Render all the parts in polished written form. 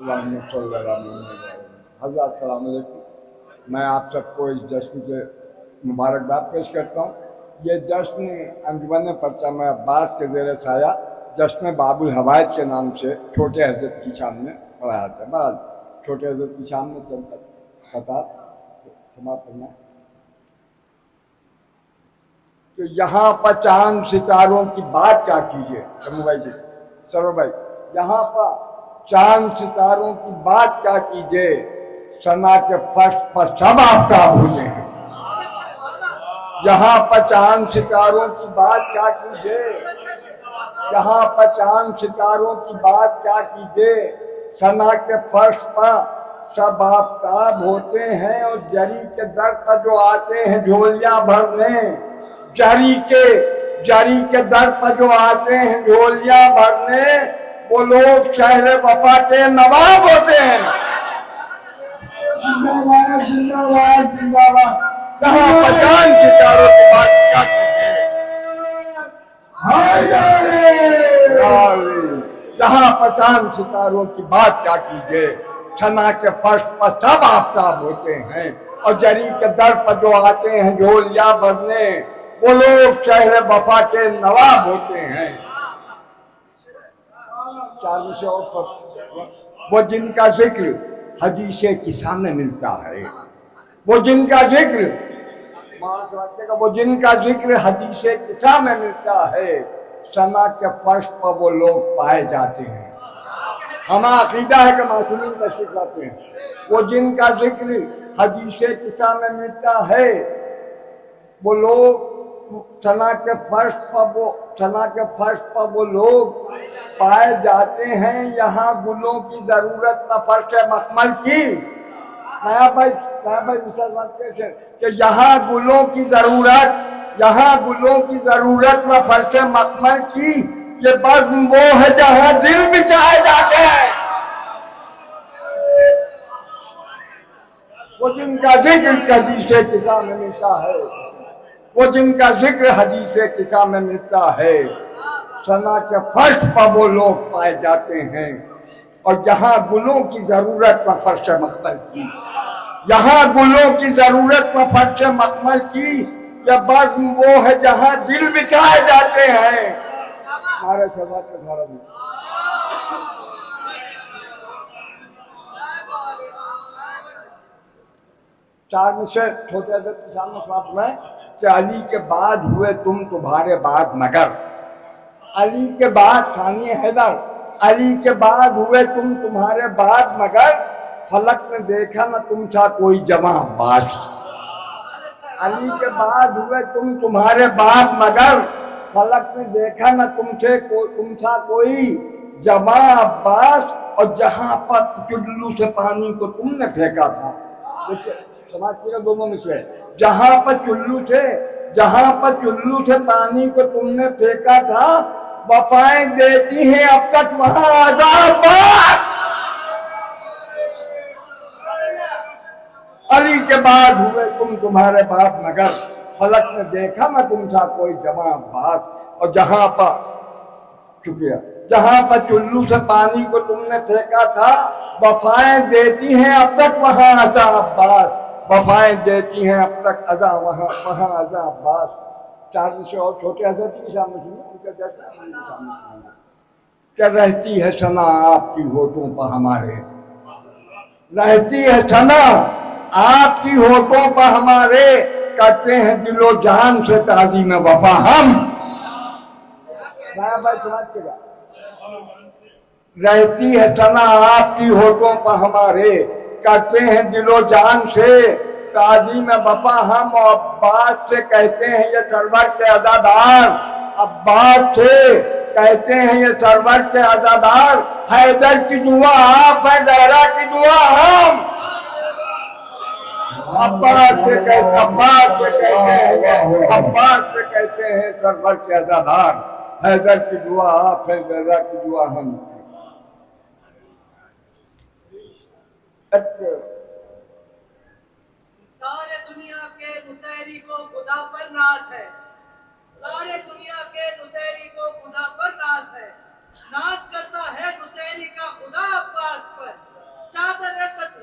حضرت السلام علیکم، میں آپ سب کو اس جشن کے مبارکباد پیش کرتا ہوں۔ یہ جشن انجمن پرچم عباس کے زیر سایہ جشن باب الحوائج کے نام سے چھوٹے حضرت کی شان میں پڑھایا جاتا ہے۔ بہرحال چھوٹے حضرت کی شان میں چلتا قطار سماعت کرنا ہے کہ یہاں پر چاند ستاروں کی بات کیا کیجیے بھائی جی سرور بھائی، یہاں پر چاند ستاروں کی بات کیا کیجیے، سنا کے فرش پر سب آفتاب ہوتے ہیں۔ یہاں پر چاند ستاروں کی بات کیا کیجیے، یہاں پر چاند ستاروں کی بات کیا کیجیے، سنا کے فرش پر سب آفتاب ہوتے ہیں، اور جری کے در پر جو آتے ہیں جھولیاں بھرنے، جری کے در پر جو آتے ہیں جھولیاں بھرنے، وہ لوگ شہر وفا کے نواب ہوتے ہیں۔ یہاں پچان ستاروں کی بات کیا کیجیے، یہاں پچان ستاروں کی بات کیا کیجیے، سنا کے فرش پر سب آفتاب ہوتے ہیں، اور جری کے در پر جو آتے ہیں جھولیاں بھرنے، وہ لوگ شہر وفا کے نواب ہوتے ہیں۔ وہ جن کا ذکر حدیث کساں میں ملتا ہے، وہ جن کا ذکر حدیث کساں میں ملتا ہے، سما کے فرش پر وہ لوگ پائے جاتے ہیں۔ ہمارا عقیدہ ہے کہ معصومین تشریف لاتے ہیں۔ وہ جن کا ذکر حدیث کساں میں ملتا ہے، وہ لوگ سنا کے فرش پر وہ لوگ پائے جاتے ہیں۔ یہاں گلوں کی ضرورت نہ فرش مخمل کی، کہ یہاں گلوں کی ضرورت نہ فرش مخمل کی، یہ بزم وہ ہے جہاں دل بچھائے جاتے ہیں۔ وہ جن کا ذکر حدیث کساں میں ملتا ہے، وہ جن کا ذکر حدیث کساں میں ملتا ہے، سنا کے فرش پر وہ لوگ پائے جاتے ہیں، اور یہاں گلوں کی ضرورت نہ فرش مخمل کی، یہاں گلوں کی ضرورت نہ فرش مخمل کی، یہ بزم وہ ہے جہاں دل بچھائے جاتے ہیں۔ ہمارے سوات کا سارا بھی چار میں سے چھوٹے حضرت کی شان میں سماعت میں کہ علی کے بعد ہوئے تم تمہارے بعد مگر، علی کے بعد ثانی حیدر، علی کے بعد ہوئے تم تمہارے بعد مگر، فلک نے دیکھا نہ تم تھا کوئی جواں عباس۔ علی کے بعد ہوئے تم تمہارے بعد مگر، فلک نے دیکھا نہ تم تھا کوئی جواں عباس، اور جہاں پر چلو سے پانی کو تم نے پھینکا تھا، سماج کے دونوں میں سے جہاں پر چلو سے پانی کو تم نے پھینکا تھا، وفائیں دیتی ہیں اب تک وہاں عذاب۔ علی کے بعد ہوئے تم تمہارے بعد مگر، فلک نے دیکھا نہ تم تھا کوئی جواں عباس، اور جہاں پر چلو سے پانی کو تم نے پھینکا تھا، وفائیں دیتی ہیں اب تک وہاں عذاب باز، وفائیں دیتی ہیں اب تک وہاں عذاب باز۔ چار سے اور چھوٹے حضرت کی سامنے سنیں، ان کا جیسا کہ رہتی ہے ثنا آپ کی ہونٹوں پر ہمارے، رہتی ہے ثنا آپ کی ہونٹوں پر ہمارے، کرتے ہیں دل و جان سے تعظیم وفا ہم۔ رہتی ہے ثنا آپ کی ہونٹوں پر ہمارے، کرتے ہیں دل و جان سے تعظیم وفا ہم، اور عباس سے کہتے ہیں یہ سرور کے عزادار، عباس سے کہتے ہیں یہ سرور کے عزادار، حیدر کی دعا آپ ہے زہرا کی دعا ہم۔ عباس سے کہتے ہیں سرور کے عزادار، حیدر کی دعا آپ ہے زہرا کی دعا ہم۔ سارے دنیا کے نصیری کو خدا پر ناز ہے، سارے دنیا کے نصیری کو خدا پر ناز ہے، ناز کرتا ہے نصیری کا خدا عباس پر،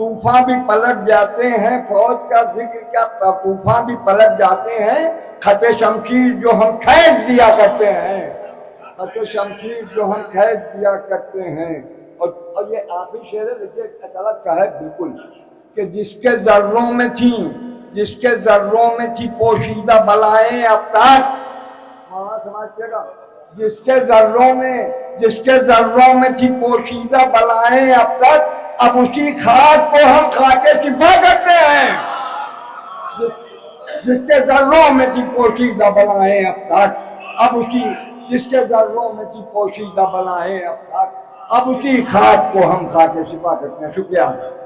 طوفان بھی پلٹ جاتے ہیں، فوج کا ذکر کیا، طوفان بھی پلٹ جاتے ہیں، خط شمشیر جو ہم کھینچ دیا کرتے ہیں، خط شمشیر جو ہم کھینچ دیا کرتے ہیں۔ اور یہ آخری شعر ہے، دیکھیے ایک الگ کا ہے بالکل، کہ جس کے ذروں میں تھیں، جس کے ذروں میں تھی پوشیدہ بلائیں اب تک، وہاں سمجھتے گا، جس کے ذروں میں تھی پوشیدہ بلائیں اب تک، اب اسی خاک کو ہم خاک شفا کرتے ہیں۔ جس کے ذروں میں تھی پوشیدہ بلائیں اب تک، اب اسی، جس کے ذروں میں تھی پوشیدہ بلائیں اب تک، اب اسی خاک کو ہم خاک شفا کرتے ہیں۔ شکریہ۔